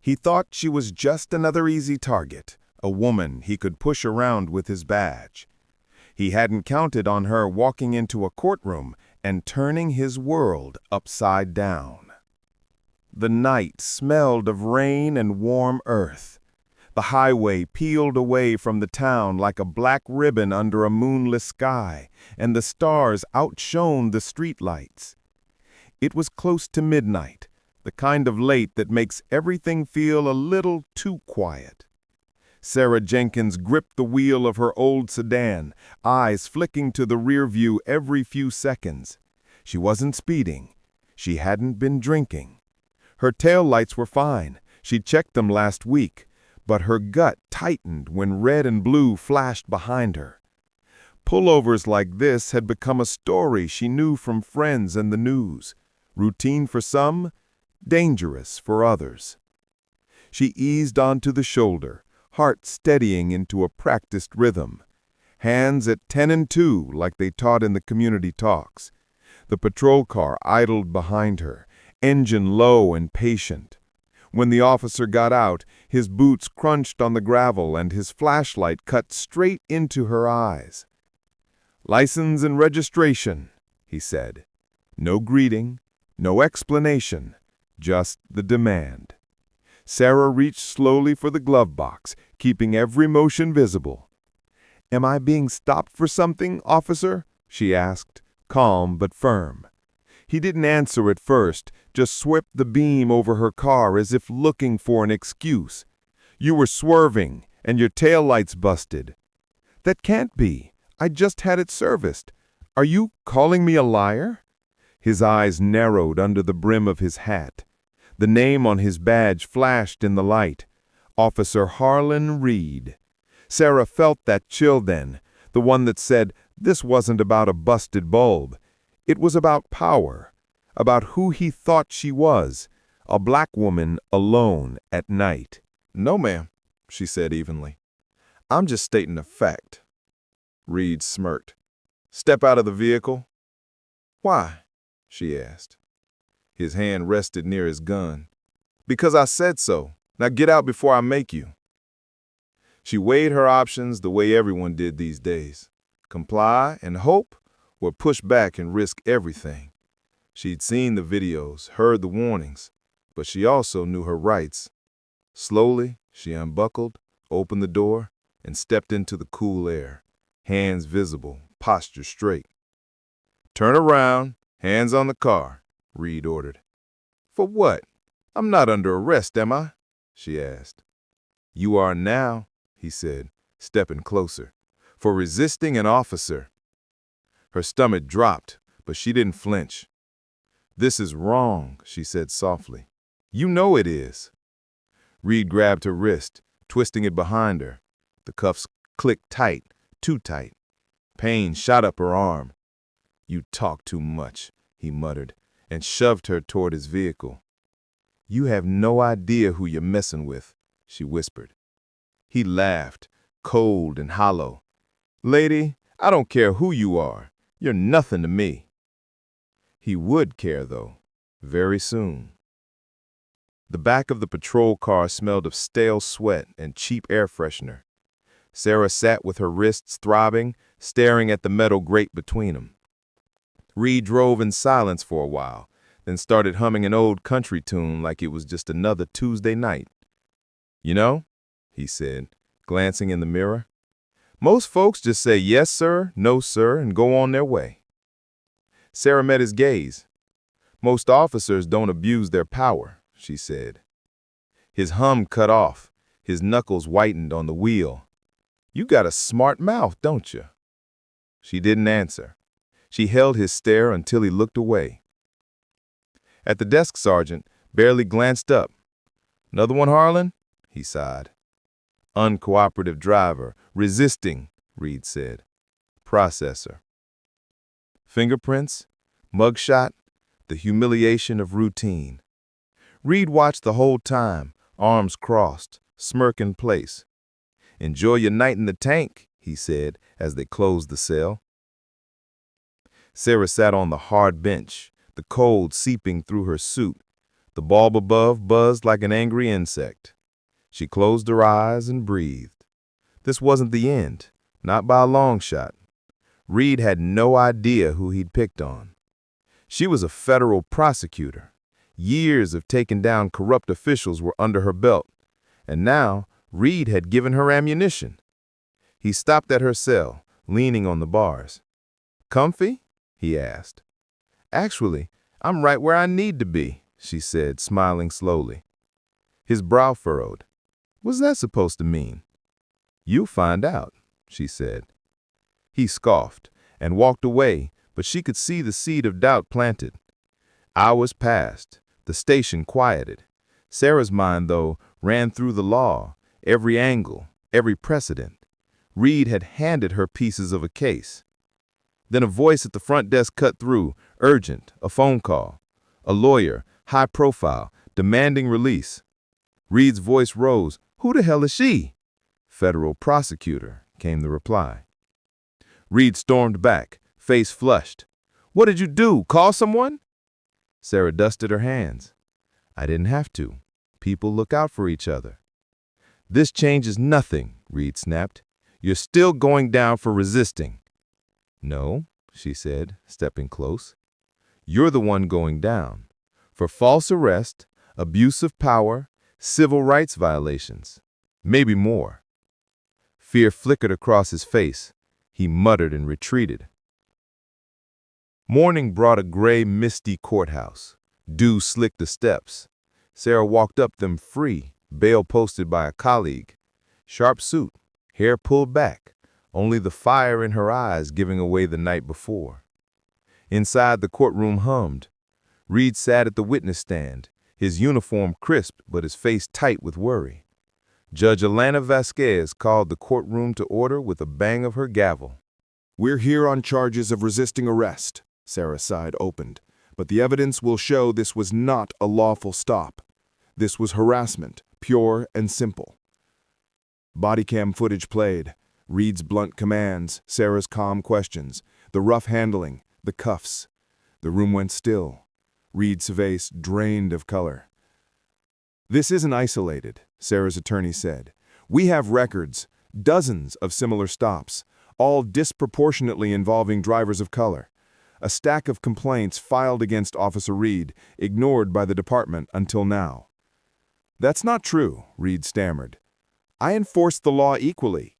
He thought she was just another easy target, a woman he could push around with his badge. He hadn't counted on her walking into a courtroom and turning his world upside down. The night smelled of rain and warm earth. The highway peeled away from the town like a black ribbon under a moonless sky, and the stars outshone the streetlights. It was close to midnight, the kind of late that makes everything feel a little too quiet. Sarah Jenkins gripped the wheel of her old sedan, eyes flicking to the rear view every few seconds. She wasn't speeding. She hadn't been drinking. Her taillights were fine. She'd checked them last week, but her gut tightened when red and blue flashed behind her. Pullovers like this had become a story she knew from friends and the news. Routine for some, dangerous for others. She eased onto the shoulder, heart steadying into a practiced rhythm. Hands at 10 and 2 like they taught in the community talks. The patrol car idled behind her, engine low and patient. When the officer got out, his boots crunched on the gravel and his flashlight cut straight into her eyes. "License and registration," he said. No greeting, no explanation, just the demand. Sarah reached slowly for the glove box, keeping every motion visible. "Am I being stopped for something, officer?" she asked, calm but firm. He didn't answer at first, just swept the beam over her car as if looking for an excuse. "You were swerving, and your taillight's busted." "That can't be. I just had it serviced. Are you calling me a liar?" His eyes narrowed under the brim of his hat. The name on his badge flashed in the light. Officer Harlan Reed. Sarah felt that chill then, the one that said this wasn't about a busted bulb. It was about power, about who he thought she was, a black woman alone at night. "No, ma'am," she said evenly. "I'm just stating a fact." Reed smirked. "Step out of the vehicle." "Why?" she asked. His hand rested near his gun. "Because I said so. Now get out before I make you." She weighed her options the way everyone did these days. Comply and hope, or push back and risk everything. She'd seen the videos, heard the warnings, but she also knew her rights. Slowly, she unbuckled, opened the door, and stepped into the cool air, hands visible, posture straight. "Turn around, hands on the car," Reed ordered. "For what? I'm not under arrest, am I?" she asked. "You are now," he said, stepping closer, "for resisting an officer." Her stomach dropped, but she didn't flinch. "This is wrong," she said softly. "You know it is." Reed grabbed her wrist, twisting it behind her. The cuffs clicked tight, too tight. Pain shot up her arm. "You talk too much," he muttered, and shoved her toward his vehicle. "You have no idea who you're messing with," she whispered. He laughed, cold and hollow. "Lady, I don't care who you are. You're nothing to me." He would care, though, very soon. The back of the patrol car smelled of stale sweat and cheap air freshener. Sarah sat with her wrists throbbing, staring at the metal grate between them. Reed drove in silence for a while, then started humming an old country tune like it was just another Tuesday night. "You know," he said, glancing in the mirror, "most folks just say yes, sir, no, sir, and go on their way." Sarah met his gaze. "Most officers don't abuse their power," she said. His hum cut off. His knuckles whitened on the wheel. "You got a smart mouth, don't you?" She didn't answer. She held his stare until he looked away. At the desk sergeant barely glanced up. "Another one, Harlan?" he sighed. "Uncooperative driver, resisting," Reed said. "Processor." Fingerprints, mugshot, the humiliation of routine. Reed watched the whole time, arms crossed, smirk in place. "Enjoy your night in the tank," he said as they closed the cell. Sarah sat on the hard bench, the cold seeping through her suit. The bulb above buzzed like an angry insect. She closed her eyes and breathed. This wasn't the end, not by a long shot. Reed had no idea who he'd picked on. She was a federal prosecutor. Years of taking down corrupt officials were under her belt, and now Reed had given her ammunition. He stopped at her cell, leaning on the bars. "Comfy?" he asked. "Actually, I'm right where I need to be," she said, smiling slowly. His brow furrowed. "What's that supposed to mean?" "You'll find out," she said. He scoffed and walked away, but she could see the seed of doubt planted. Hours passed. The station quieted. Sarah's mind, though, ran through the law, every angle, every precedent. Reed had handed her pieces of a case. Then a voice at the front desk cut through, urgent, a phone call. A lawyer, high profile, demanding release. Reed's voice rose. "Who the hell is she?" "Federal prosecutor," came the reply. Reed stormed back, face flushed. "What did you do? Call someone?" Sarah dusted her hands. "I didn't have to. People look out for each other." "This changes nothing," Reed snapped. "You're still going down for resisting." "No," she said, stepping close. "You're the one going down. For false arrest, abuse of power, civil rights violations. Maybe more." Fear flickered across his face. He muttered and retreated. Morning brought a gray, misty courthouse. Dew slicked the steps. Sarah walked up them free, bail posted by a colleague. Sharp suit, hair pulled back, only the fire in her eyes giving away the night before. Inside, the courtroom hummed. Reed sat at the witness stand, his uniform crisp but his face tight with worry. Judge Alana Vasquez called the courtroom to order with a bang of her gavel. "We're here on charges of resisting arrest," Sarah's side opened, "but the evidence will show this was not a lawful stop. This was harassment, pure and simple." Body cam footage played. Reed's blunt commands, Sarah's calm questions, the rough handling, the cuffs. The room went still. Reed's face drained of color. "This isn't isolated," Sarah's attorney said. "We have records, dozens of similar stops, all disproportionately involving drivers of color. A stack of complaints filed against Officer Reed, ignored by the department until now." "That's not true," Reed stammered. "I enforce the law equally."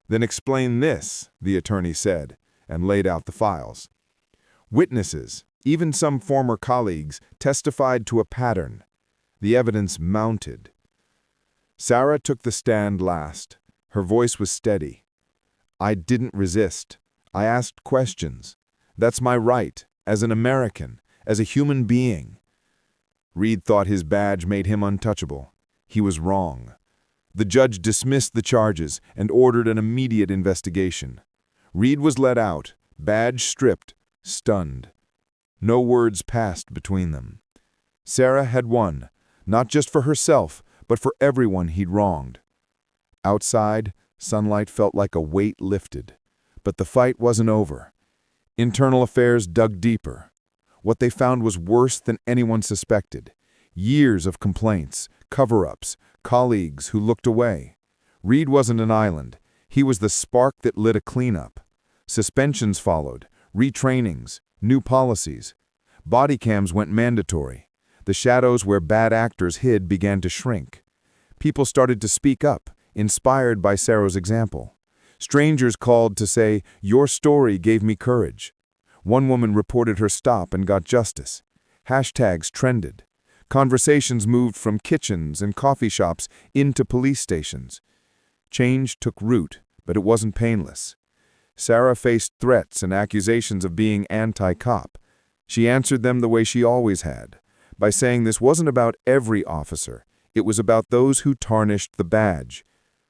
"Then explain this," the attorney said, and laid out the files. Witnesses, even some former colleagues, testified to a pattern. The evidence mounted. Sarah took the stand last. Her voice was steady. "I didn't resist. I asked questions. That's my right, as an American, as a human being." Reed thought his badge made him untouchable. He was wrong. The judge dismissed the charges and ordered an immediate investigation. Reed was let out, badge stripped, stunned. No words passed between them. Sarah had won, not just for herself, but for everyone he'd wronged. Outside, sunlight felt like a weight lifted. But the fight wasn't over. Internal affairs dug deeper. What they found was worse than anyone suspected. Years of complaints, cover-ups, colleagues who looked away. Reed wasn't an island. He was the spark that lit a cleanup. Suspensions followed, retrainings, new policies. Body cams went mandatory. The shadows where bad actors hid began to shrink. People started to speak up, inspired by Sarah's example. Strangers called to say, "Your story gave me courage." One woman reported her stop and got justice. Hashtags trended. Conversations moved from kitchens and coffee shops into police stations. Change took root, but it wasn't painless. Sarah faced threats and accusations of being anti-cop. She answered them the way she always had, by saying this wasn't about every officer. It was about those who tarnished the badge.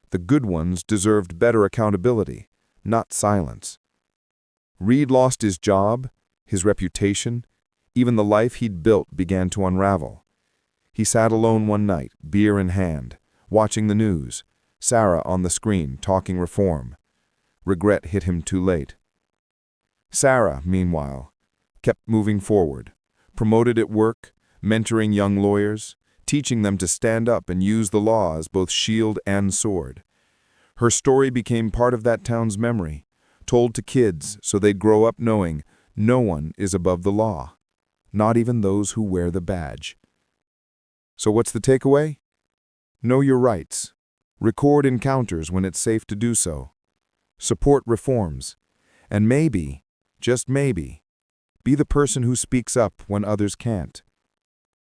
The good ones deserved better accountability, not silence. Reed lost his job, his reputation, even the life he'd built began to unravel. He sat alone one night, beer in hand, watching the news, Sarah on the screen talking reform. Regret hit him too late. Sarah, meanwhile, kept moving forward, promoted at work, mentoring young lawyers, teaching them to stand up and use the law as both shield and sword. Her story became part of that town's memory, told to kids so they'd grow up knowing no one is above the law, not even those who wear the badge. So what's the takeaway? Know your rights. Record encounters when it's safe to do so. Support reforms. And maybe, just maybe, be the person who speaks up when others can't.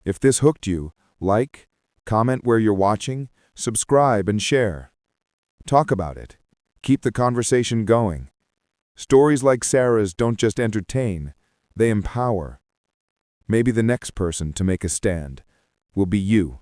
If this hooked you, like, comment where you're watching, subscribe and share. Talk about it. Keep the conversation going. Stories like Sarah's don't just entertain, they empower. Maybe the next person to make a stand will be you.